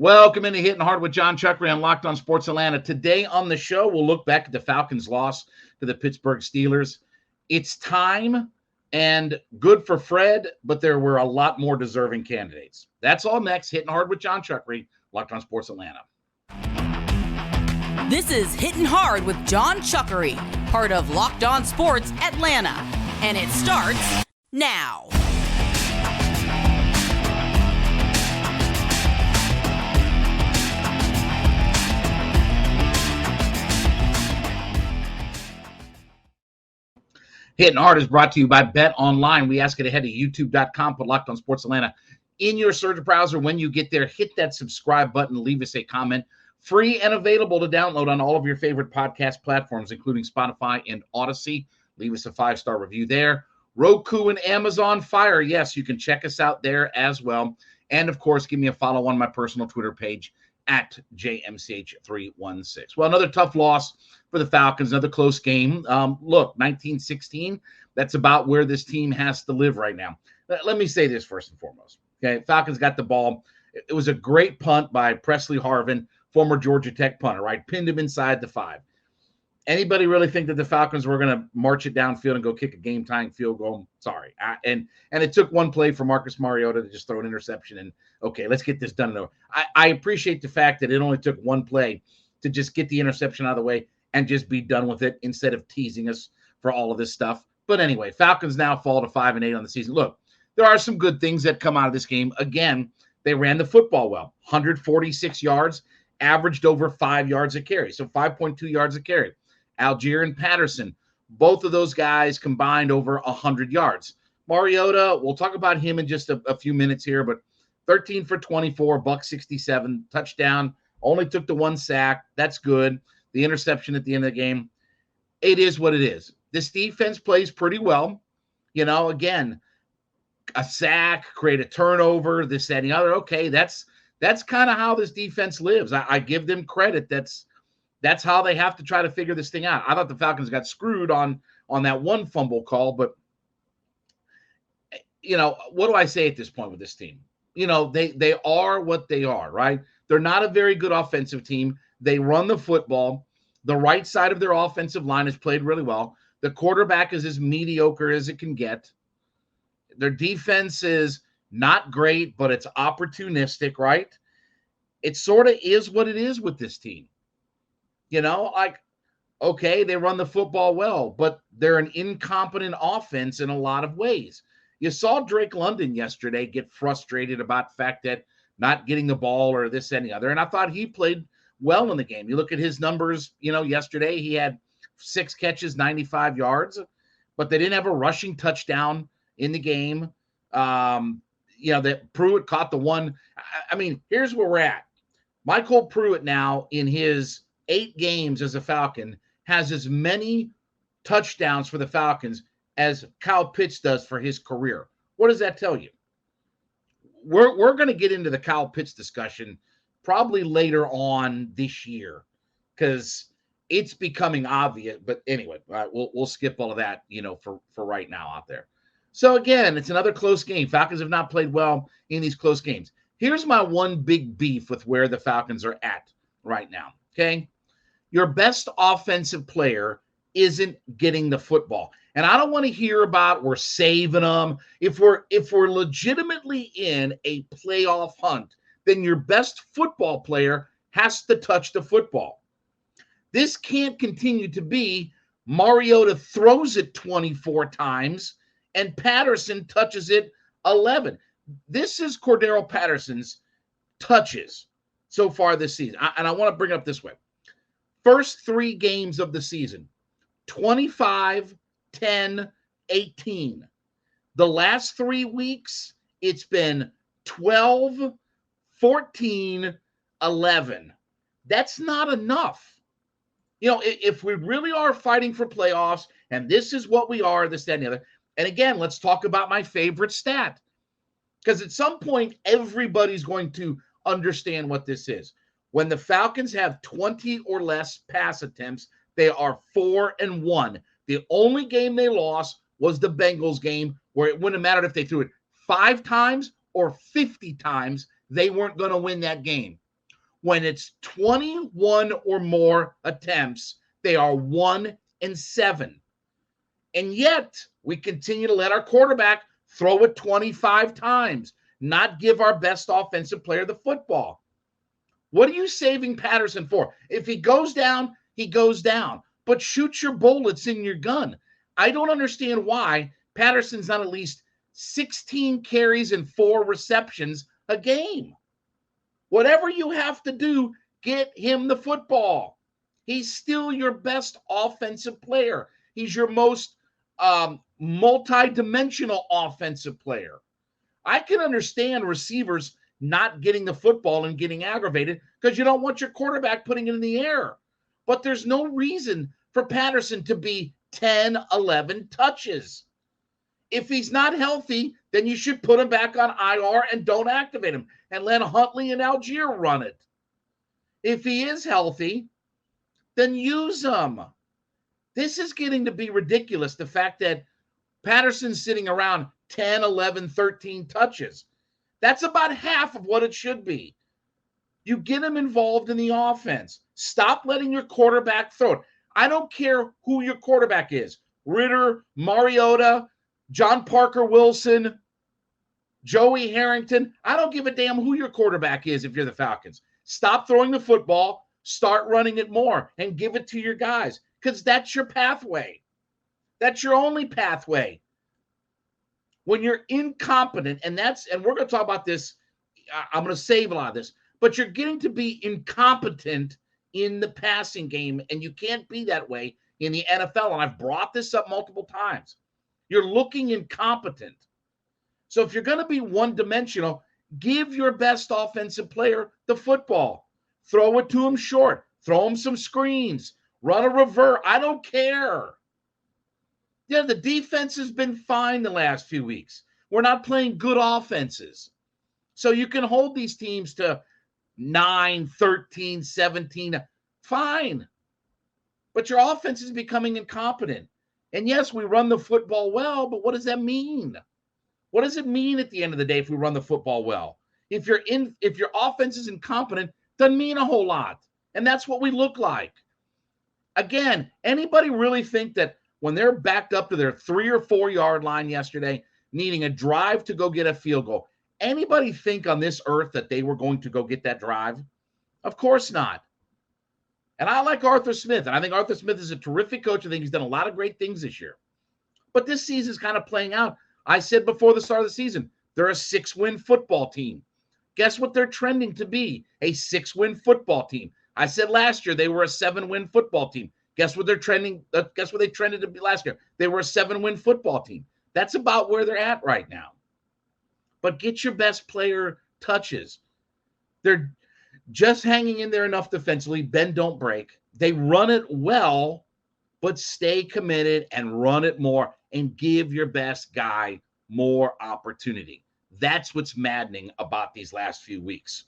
Welcome into Hittin Hard with Jon Chuckery on Locked On Sports Atlanta. Today on the show, we'll look back at the Falcons' loss to the Pittsburgh Steelers. It's time, and good for Fred, but there were a lot more deserving candidates. That's all next. Hittin Hard with Jon Chuckery, Locked On Sports Atlanta. This is Hittin Hard with Jon Chuckery, part of Locked On Sports Atlanta, and it starts now. Hittin Hard is brought to you by Bet Online. We ask you to head to youtube.com, put Locked On Sports Atlanta in your search browser. When you get there, hit that subscribe button, leave us a comment. Free and available to download on all of your favorite podcast platforms, including Spotify and Odyssey. Leave us a 5-star review there. Roku and Amazon Fire. Yes, you can check us out there as well. And, of course, give me a follow on my personal Twitter page at JMCH316. Well, another tough loss for the Falcons, another close game. Look, 19-16, that's about where this team has to live right now. Let me say this first and foremost. Okay, Falcons got the ball. It was a great punt by Presley Harvin, former Georgia Tech punter, right? Pinned him inside the 5. Anybody really think that the Falcons were going to march it downfield and go kick a game-tying field goal? Sorry. And it took one play for Marcus Mariota to just throw an interception and, okay, let's get this done. I appreciate the fact that it only took one play to just get the interception out of the way and just be done with it instead of teasing us for all of this stuff. But anyway, Falcons now fall to 5-8 on the season. Look, there are some good things that come out of this game. Again, they ran the football well. 146 yards, averaged over 5 yards a carry. So 5.2 yards a carry. Algier and Patterson, both of those guys combined over 100 yards. Mariota, we'll talk about him in just a few minutes here, but 13 for 24, $167, touchdown, only took the 1 sack. That's good. The interception at the end of the game, it is what it is. This defense plays pretty well. You know, again, a sack, create a turnover, this, that, and the other. Okay, that's kind of how this defense lives. I give them credit. That's how they have to try to figure this thing out. I thought the Falcons got screwed on that one fumble call, but, you know, what do I say at this point with this team? You know, they are what they are, right? They're not a very good offensive team. They run the football. The right side of their offensive line has played really well. The quarterback is as mediocre as it can get. Their defense is not great, but it's opportunistic, right? It sort of is what it is with this team. You know, like, okay, they run the football well, but they're an incompetent offense in a lot of ways. You saw Drake London yesterday get frustrated about the fact that not getting the ball or this and the other, and I thought he played well in the game. You look at his numbers, you know, yesterday he had 6 catches, 95 yards, but they didn't have a rushing touchdown in the game. You know, that Pruitt caught the one. I mean, here's where we're at. Michael Pruitt now in his 8 games as a Falcon has as many touchdowns for the Falcons as Kyle Pitts does for his career. What does that tell you? We're going to get into the Kyle Pitts discussion probably later on this year because it's becoming obvious. But anyway, we'll skip all of that, you know, for right now out there. So again, it's another close game. Falcons have not played well in these close games. Here's my one big beef with where the Falcons are at right now. Okay. Your best offensive player isn't getting the football. And I don't want to hear about we're saving them. If we're legitimately in a playoff hunt, then your best football player has to touch the football. This can't continue to be Mariota throws it 24 times and Patterson touches it 11. This is Cordarrelle Patterson's touches so far this season. And I want to bring it up this way. First 3 games of the season, 25, 10, 18. The last 3 weeks, it's been 12, 14, 11. That's not enough. You know, if we really are fighting for playoffs, and this is what we are, this, that, and the other. And again, let's talk about my favorite stat. Because at some point, everybody's going to understand what this is. When the Falcons have 20 or less pass attempts, they are 4-1. The only game they lost was the Bengals game, where it wouldn't have mattered if they threw it 5 times or 50 times. They weren't going to win that game. When it's 21 or more attempts, they are 1-7. And yet, we continue to let our quarterback throw it 25 times, not give our best offensive player the football. What are you saving Patterson for? If he goes down, he goes down. But shoot your bullets in your gun. I don't understand why Patterson's not at least 16 carries and 4 receptions a game. Whatever you have to do, get him the football. He's still your best offensive player. He's your most multi-dimensional offensive player. I can understand receivers not getting the football and getting aggravated because you don't want your quarterback putting it in the air. But there's no reason for Patterson to be 10, 11 touches. If he's not healthy, then you should put him back on IR and don't activate him and let Huntley and Algier run it. If he is healthy, then use him. This is getting to be ridiculous, the fact that Patterson's sitting around 10, 11, 13 touches. That's about half of what it should be. You get him involved in the offense. Stop letting your quarterback throw it. I don't care who your quarterback is. Ridder, Mariota, John Parker Wilson, Joey Harrington. I don't give a damn who your quarterback is if you're the Falcons. Stop throwing the football, start running it more, and give it to your guys because that's your pathway. That's your only pathway. When you're incompetent, and we're going to talk about this, I'm going to save a lot of this, but you're getting to be incompetent in the passing game, and you can't be that way in the NFL, and I've brought this up multiple times. You're looking incompetent. So if you're going to be one-dimensional, give your best offensive player the football. Throw it to him short. Throw him some screens. Run a revert. I don't care. Yeah, the defense has been fine the last few weeks. We're not playing good offenses. So you can hold these teams to 9, 13, 17. Fine. But your offense is becoming incompetent. And yes, we run the football well, but what does that mean? What does it mean at the end of the day if we run the football well? If your offense is incompetent, doesn't mean a whole lot. And that's what we look like. Again, anybody really think that when they're backed up to their 3 or 4 yard line yesterday, needing a drive to go get a field goal, anybody think on this earth that they were going to go get that drive? Of course not. And I like Arthur Smith, and I think Arthur Smith is a terrific coach. I think he's done a lot of great things this year. But this season is kind of playing out. I said before the start of the season, they're a 6-win football team. Guess what they're trending to be? A 6-win football team. I said last year they were a 7-win football team. Guess what they're trending? Guess what they trended to be last year? They were a 7-win football team. That's about where they're at right now. But get your best player touches. They're just hanging in there enough defensively. Bend, don't break. They run it well, but stay committed and run it more and give your best guy more opportunity. That's what's maddening about these last few weeks.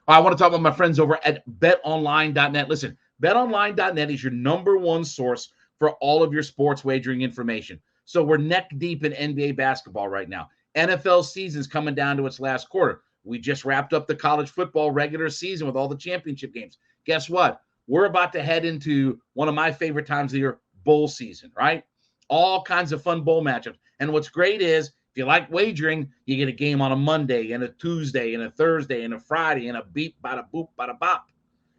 I want to talk about my friends over at betonline.net. Listen, betonline.net is your number one source for all of your sports wagering information. So we're neck deep in NBA basketball right now. NFL season's coming down to its last quarter. We just wrapped up the college football regular season with all the championship games. Guess what? We're about to head into one of my favorite times of the year, bowl season, right? All kinds of fun bowl matchups. And what's great is, if you like wagering, you get a game on a Monday and a Tuesday and a Thursday and a Friday and a beep, bada boop, bada bop.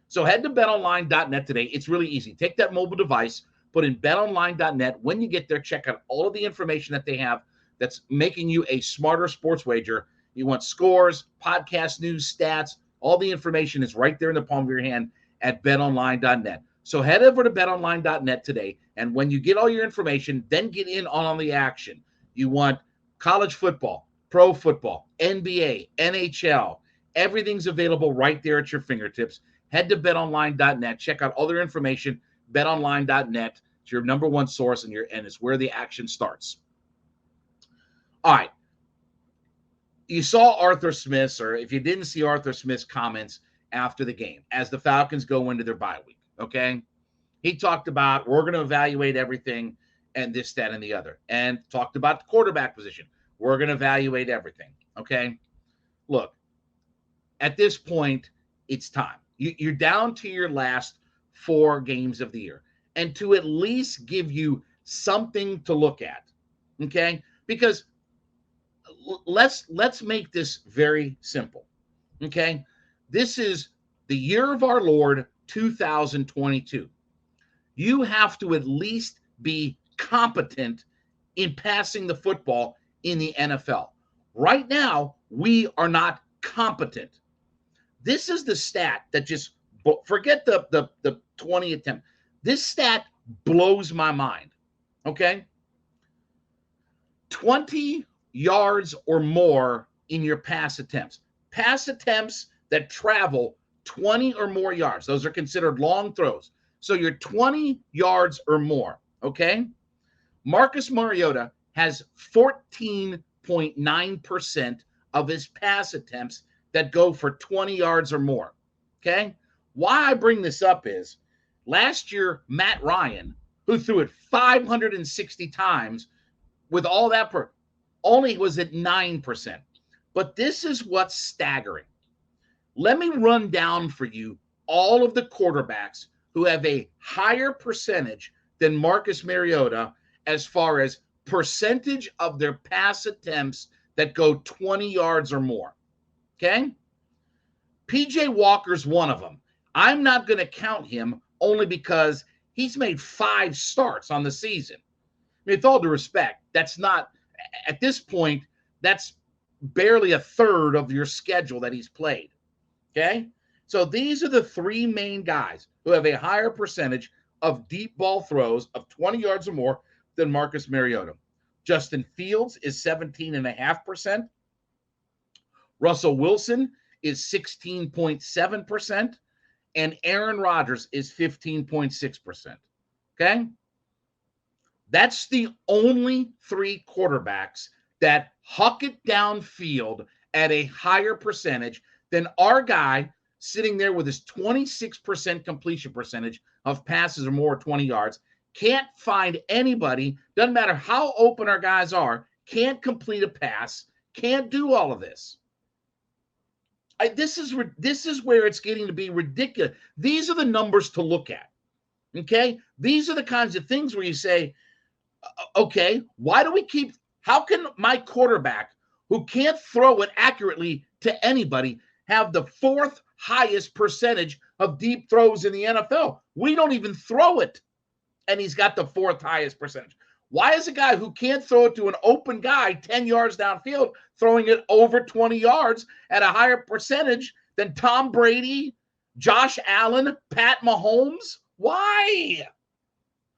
So head to betonline.net today. It's really easy. Take that mobile device, put in betonline.net. When you get there, check out all of the information that they have that's making you a smarter sports wager. You want scores, podcast news, stats, all the information is right there in the palm of your hand at betonline.net. So head over to betonline.net today, and when you get all your information, then get in on the action. You want college football, pro football, NBA, NHL, everything's available right there at your fingertips. Head to betonline.net, check out all their information. Betonline.net is your number one source, and it's where the action starts. All right. You saw Arthur Smith's, or if you didn't see Arthur Smith's comments after the game, as the Falcons go into their bye week, okay? He talked about, we're going to evaluate everything and this, that, and the other, and talked about the quarterback position. We're going to evaluate everything, okay? Look, at this point, it's time. You're down to your last 4 games of the year, and to at least give you something to look at, okay? Because let's make this very simple, okay? This is the year of our Lord 2022. You have to at least be competent in passing the football in the NFL. Right now, we are not competent. This is the stat that just forget the 20 attempt. This stat blows my mind. Okay? 20 yards or more in your pass attempts. Pass attempts that travel 20 or more yards. Those are considered long throws. So you're 20 yards or more, okay? Marcus Mariota has 14.9% of his pass attempts that go for 20 yards or more, okay? Why I bring this up is last year, Matt Ryan, who threw it 560 times with all that, only was at 9%. But this is what's staggering. Let me run down for you all of the quarterbacks who have a higher percentage than Marcus Mariota as far as percentage of their pass attempts that go 20 yards or more. Okay? PJ Walker's one of them. I'm not going to count him only because he's made 5 starts on the season. I mean, with all due respect, that's not, at this point, that's barely a third of your schedule that he's played. Okay? So these are the 3 main guys who have a higher percentage of deep ball throws of 20 yards or more than Marcus Mariota. Justin Fields is 17.5%. Russell Wilson is 16.7%. And Aaron Rodgers is 15.6%. Okay? That's the only 3 quarterbacks that huck it downfield at a higher percentage than our guy sitting there with his 26% completion percentage of passes or more 20 yards. Can't find anybody, doesn't matter how open our guys are, can't complete a pass, can't do all of this. This is where it's getting to be ridiculous. These are the numbers to look at, okay? These are the kinds of things where you say, okay, why do we keep, how can my quarterback who can't throw it accurately to anybody have the 4th highest percentage of deep throws in the NFL? We don't even throw it, and he's got the 4th highest percentage. Why is a guy who can't throw it to an open guy 10 yards downfield throwing it over 20 yards at a higher percentage than Tom Brady, Josh Allen, Pat Mahomes? Why?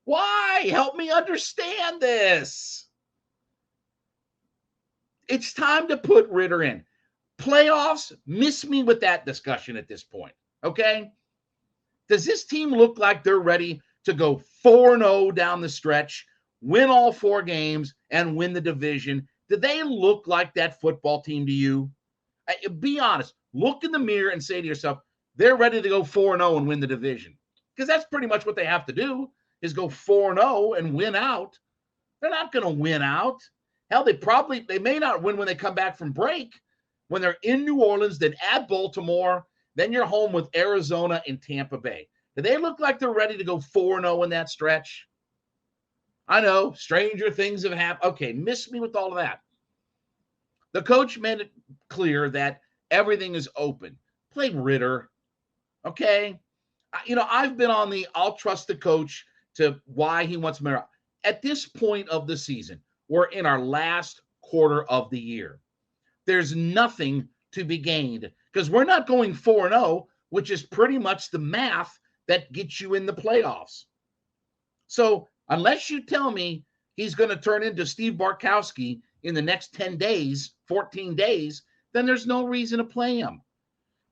Why? Help me understand this. It's time to put Ridder in. Playoffs, miss me with that discussion at this point, okay? Does this team look like they're ready to go 4-0 down the stretch, win all 4 games, and win the division? Do they look like that football team to you? Be honest. Look in the mirror and say to yourself, they're ready to go 4-0 and win the division. Because that's pretty much what they have to do, is go 4-0 and win out. They're not going to win out. Hell, they may not win when they come back from break. When they're in New Orleans, then at Baltimore, then you're home with Arizona and Tampa Bay. Do they look like they're ready to go 4-0 in that stretch? I know, stranger things have happened. Okay, miss me with all of that. The coach made it clear that everything is open. Play Ridder, okay? I've been on the I'll trust the coach to why he wants Mariota. At this point of the season, we're in our last quarter of the year. There's nothing to be gained because we're not going 4-0, which is pretty much the math that gets you in the playoffs. So unless you tell me he's going to turn into Steve Bartkowski in the next 10 days, 14 days, then there's no reason to play him.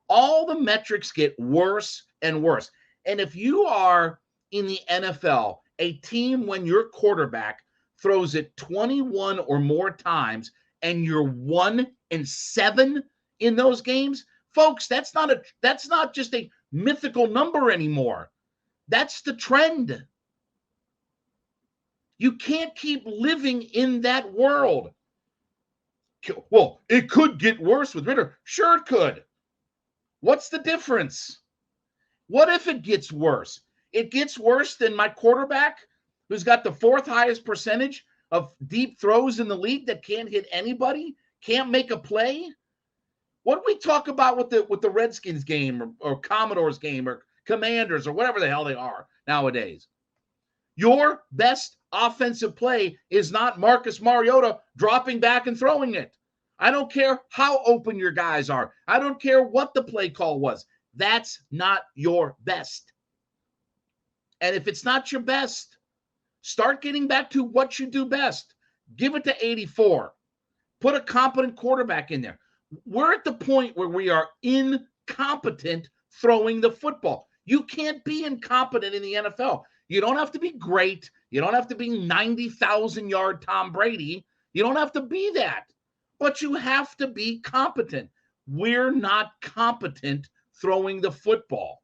All the metrics get worse and worse. And if you are in the NFL, a team when your quarterback throws it 21 or more times and you're 1-7 in those games, folks, that's not just a mythical number anymore. That's the trend. You can't keep living in that world. Well, it could get worse with Ridder. Sure it could. What's the difference? What if it gets worse? It gets worse than my quarterback, who's got the fourth highest percentage of deep throws in the league that can't hit anybody, can't make a play. What do we talk about with the Redskins game or Commodores game or Commanders or whatever the hell they are nowadays? Your best offensive play is not Marcus Mariota dropping back and throwing it. I don't care how open your guys are. I don't care what the play call was. That's not your best. And if it's not your best, start getting back to what you do best. Give it to 84. Put a competent quarterback in there. We're at the point where we are incompetent throwing the football. You can't be incompetent in the NFL. You don't have to be great. You don't have to be 90,000-yard Tom Brady. You don't have to be that. But you have to be competent. We're not competent throwing the football.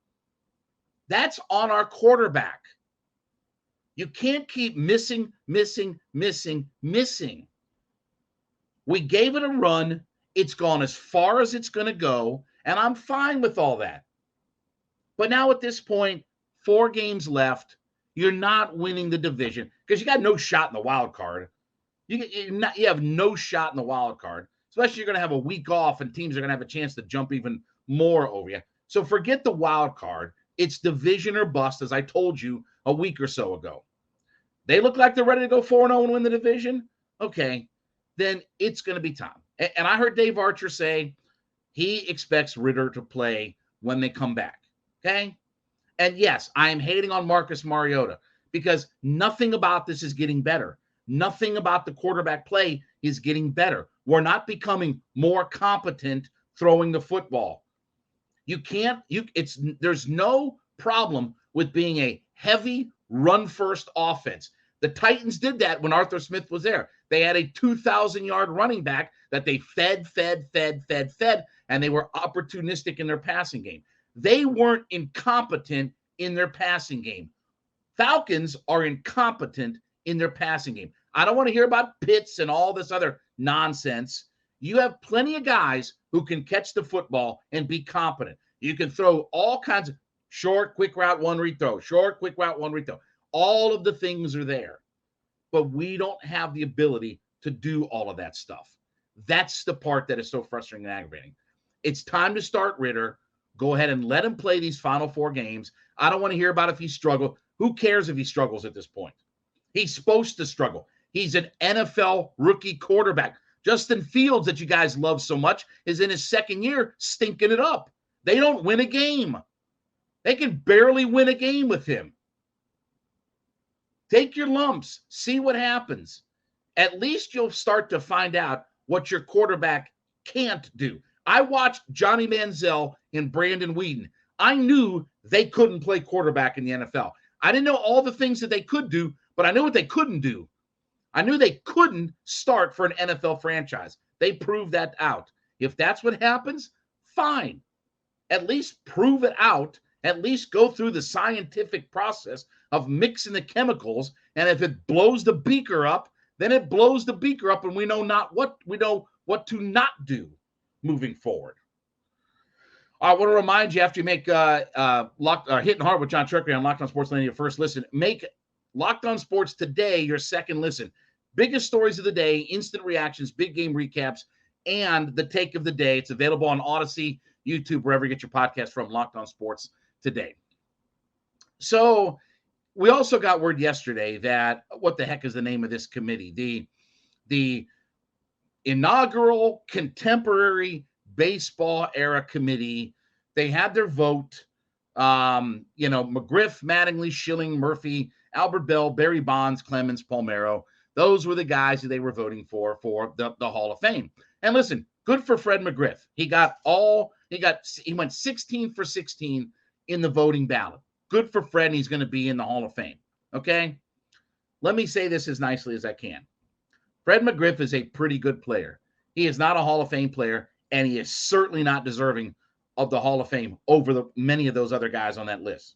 That's on our quarterback. You can't keep missing. We gave it a run. It's gone as far as it's going to go, and I'm fine with all that. But now at this point, 4 games left, you're not winning the division because you got no shot in the wild card. You have no shot in the wild card, especially you're going to have a week off and teams are going to have a chance to jump even more over you. So forget the wild card. It's division or bust, as I told you a week or so ago. They look like they're ready to go 4-0 and win the division. Okay, then it's going to be time. And I heard Dave Archer say he expects Ridder to play when they come back. Okay? And yes, I am hating on Marcus Mariota because nothing about this is getting better. Nothing about the quarterback play is getting better. We're not becoming more competent throwing the football. There's no problem with being a heavy run-first offense. The Titans did that when Arthur Smith was there. They had a 2,000-yard running back that they fed, and they were opportunistic in their passing game. They weren't incompetent in their passing game. Falcons are incompetent in their passing game. I don't want to hear about Pitts and all this other nonsense. You have plenty of guys who can catch the football and be competent. You can throw all kinds of short, quick route, one rethrow, short, quick route, one rethrow. All of the things are there, but we don't have the ability to do all of that stuff. That's the part that is so frustrating and aggravating. It's time to start Ridder. Go ahead and let him play these final 4 games. I don't want to hear about if he struggled. Who cares if he struggles at this point? He's supposed to struggle. He's an NFL rookie quarterback. Justin Fields, that you guys love so much, is in his 2nd year stinking it up. They don't win a game. They can barely win a game with him. Take your lumps. See what happens. At least you'll start to find out what your quarterback can't do. I watched Johnny Manziel and Brandon Weeden. I knew they couldn't play quarterback in the NFL. I didn't know all the things that they could do, but I knew what they couldn't do. I knew they couldn't start for an NFL franchise. They proved that out. If that's what happens, fine. At least prove it out. At least go through the scientific process of mixing the chemicals. And if it blows the beaker up, then it blows the beaker up, and we know what to not do moving forward. I want to remind you, after you make Hittin' Hard with Jon Chuckery on Locked On Sports Land your first listen, make Locked On Sports Today your second listen. Biggest stories of the day, instant reactions, big game recaps, and the take of the day. It's available on Odyssey, YouTube, wherever you get your podcast from. Locked On Sports Today. So we also got word yesterday that, what the heck is the name of this committee? The inaugural contemporary baseball era committee. They had their vote. McGriff, Mattingly, Schilling, Murphy, Albert Bell, Barry Bonds, Clemens, Palmeiro. Those were the guys who they were voting for the Hall of Fame. And listen, good for Fred McGriff. He went 16 for 16 in the voting ballot. Good for Fred, and he's going to be in the Hall of Fame. Okay? Let me say this as nicely as I can. Fred McGriff is a pretty good player. He is not a Hall of Fame player, and he is certainly not deserving of the Hall of Fame over many of those other guys on that list.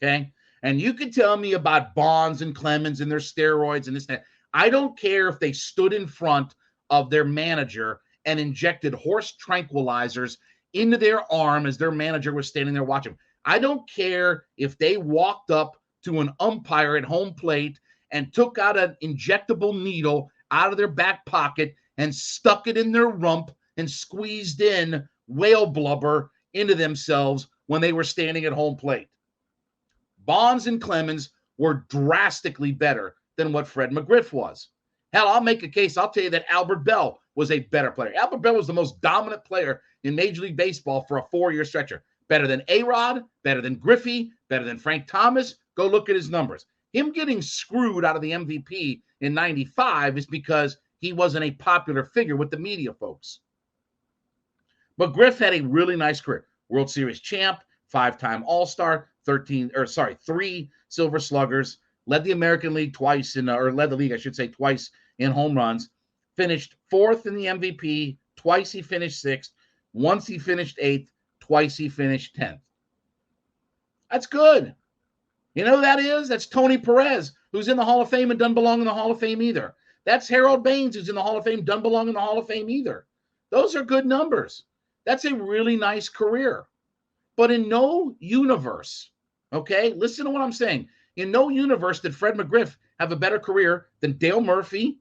Okay? And you can tell me about Bonds and Clemens and their steroids and this and that. I don't care if they stood in front of their manager and injected horse tranquilizers into their arm as their manager was standing there watching. I don't care if they walked up to an umpire at home plate and took out an injectable needle out of their back pocket and stuck it in their rump and squeezed in whale blubber into themselves when they were standing at home plate. Bonds and Clemens were drastically better than what Fred McGriff was. Hell, I'll make a case. I'll tell you that Albert Bell was a better player. Albert Bell was the most dominant player in Major League Baseball for a 4-year stretcher. Better than A-Rod, better than Griffey, better than Frank Thomas. Go look at his numbers. Him getting screwed out of the MVP in 95 is because he wasn't a popular figure with the media folks. McGriff had a really nice career. World Series champ, 5-time All-Star, 3 Silver Sluggers, led the American League twice led the league, I should say, twice in home runs, finished 4th in the MVP, twice he finished 6th, once he finished 8th, twice he finished 10th. That's good. You know who that is? That's Tony Perez, who's in the Hall of Fame and doesn't belong in the Hall of Fame either. That's Harold Baines, who's in the Hall of Fame, doesn't belong in the Hall of Fame either. Those are good numbers. That's a really nice career. But in no universe, okay, listen to what I'm saying. In no universe did Fred McGriff have a better career than Dale Murphy,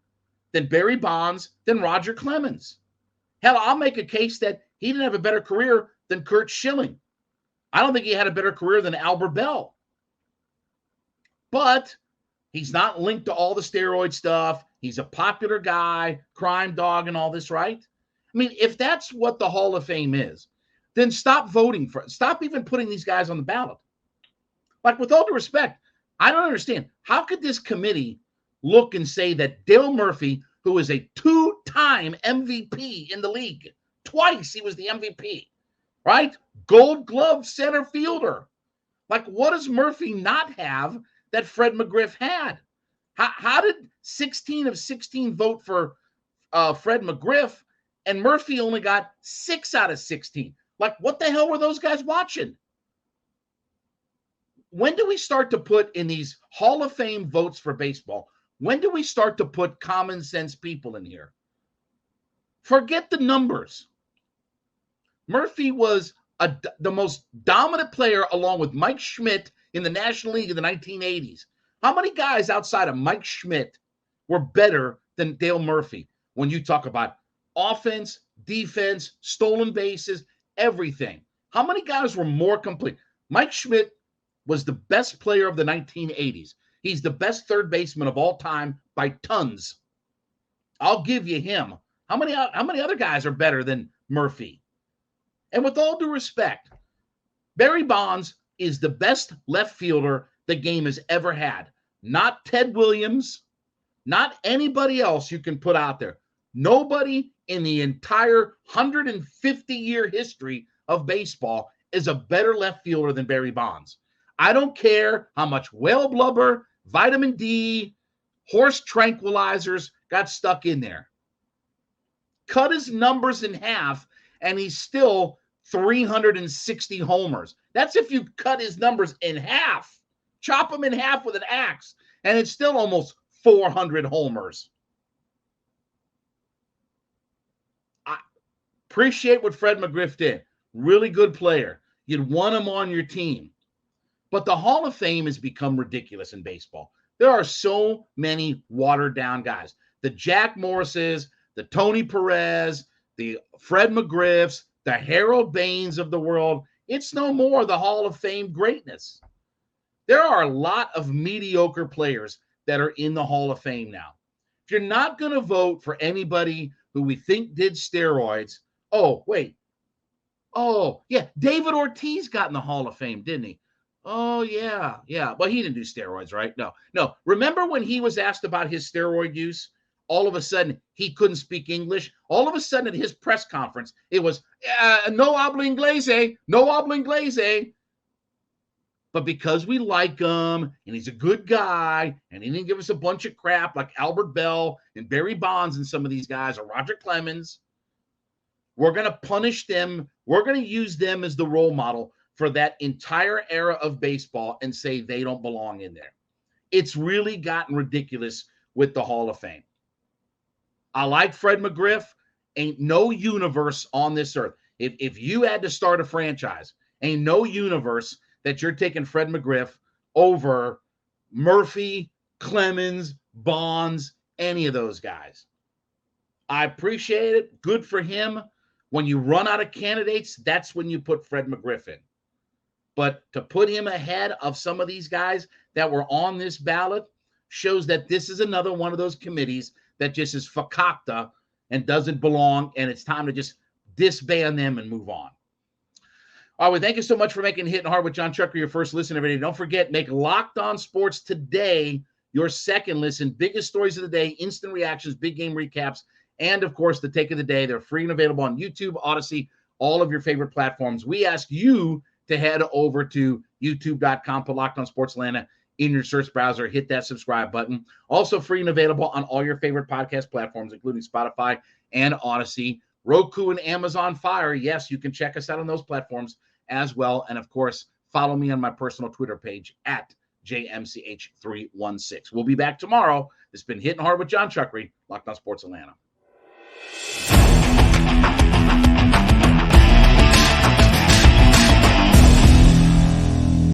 than Barry Bonds, than Roger Clemens. Hell, I'll make a case that he didn't have a better career than Curt Schilling. I don't think he had a better career than Albert Bell. But he's not linked to all the steroid stuff. He's a popular guy, crime dog, and all this, right? I mean, if that's what the Hall of Fame is, then stop voting for it. Stop even putting these guys on the ballot. Like, with all due respect, I don't understand. How could this committee look and say that Dale Murphy, who is a 2-time MVP in the league, twice he was the MVP, right? Gold Glove center fielder. Like, what does Murphy not have that Fred McGriff had? How did 16 of 16 vote for Fred McGriff and Murphy only got 6 out of 16? Like, what the hell were those guys watching? When do we start to put in these Hall of Fame votes for baseball? When do we start to put common sense people in here? Forget the numbers. Murphy was the most dominant player along with Mike Schmidt in the National League in the 1980s. How many guys outside of Mike Schmidt were better than Dale Murphy when you talk about offense, defense, stolen bases, everything? How many guys were more complete? Mike Schmidt was the best player of the 1980s. He's the best third baseman of all time by tons. I'll give you him. How many other guys are better than Murphy? And with all due respect, Barry Bonds is the best left fielder the game has ever had. Not Ted Williams, not anybody else you can put out there. Nobody in the entire 150-year history of baseball is a better left fielder than Barry Bonds. I don't care how much whale blubber, vitamin D, horse tranquilizers got stuck in there. Cut his numbers in half, and he's still 360 homers. That's if you cut his numbers in half. Chop them in half with an axe, and it's still almost 400 homers. I appreciate what Fred McGriff did. Really good player. You'd want him on your team. But the Hall of Fame has become ridiculous in baseball. There are so many watered-down guys. The Jack Morrises, the Tony Perez, the Fred McGriffs, the Harold Baines of the world. It's no more the Hall of Fame greatness. There are a lot of mediocre players that are in the Hall of Fame now. If you're not going to vote for anybody who we think did steroids, David Ortiz got in the Hall of Fame, didn't he? Oh, yeah. Well, he didn't do steroids, right? No. Remember when he was asked about his steroid use? All of a sudden, he couldn't speak English. All of a sudden, at his press conference, it was, no habla inglés, no habla inglés. But because we like him, and he's a good guy, and he didn't give us a bunch of crap like Albert Bell and Barry Bonds and some of these guys, or Roger Clemens, we're going to punish them. We're going to use them as the role model for that entire era of baseball and say they don't belong in there. It's really gotten ridiculous with the Hall of Fame. I like Fred McGriff. Ain't no universe on this earth. If you had to start a franchise, ain't no universe that you're taking Fred McGriff over Murphy, Clemens, Bonds, any of those guys. I appreciate it. Good for him. When you run out of candidates, that's when you put Fred McGriff in. But to put him ahead of some of these guys that were on this ballot shows that this is another one of those committees that just is fakakta and doesn't belong, and it's time to just disband them and move on. All right, well, thank you so much for making Hittin' Hard with Jon Chuckery your first listen, everybody. Don't forget, make Locked On Sports Today your second listen. Biggest stories of the day, instant reactions, big game recaps, and, of course, the take of the day. They're free and available on YouTube, Odyssey, all of your favorite platforms. We ask you to head over to youtube.com, put Locked On Sports Atlanta in your search browser, hit that subscribe button. Also free and available on all your favorite podcast platforms, including Spotify and Odyssey, Roku and Amazon Fire. Yes, you can check us out on those platforms as well. And, of course, follow me on my personal Twitter page at JMCH316. We'll be back tomorrow. This has been Hittin' Hard with Jon Chuckery, Locked On Sports Atlanta.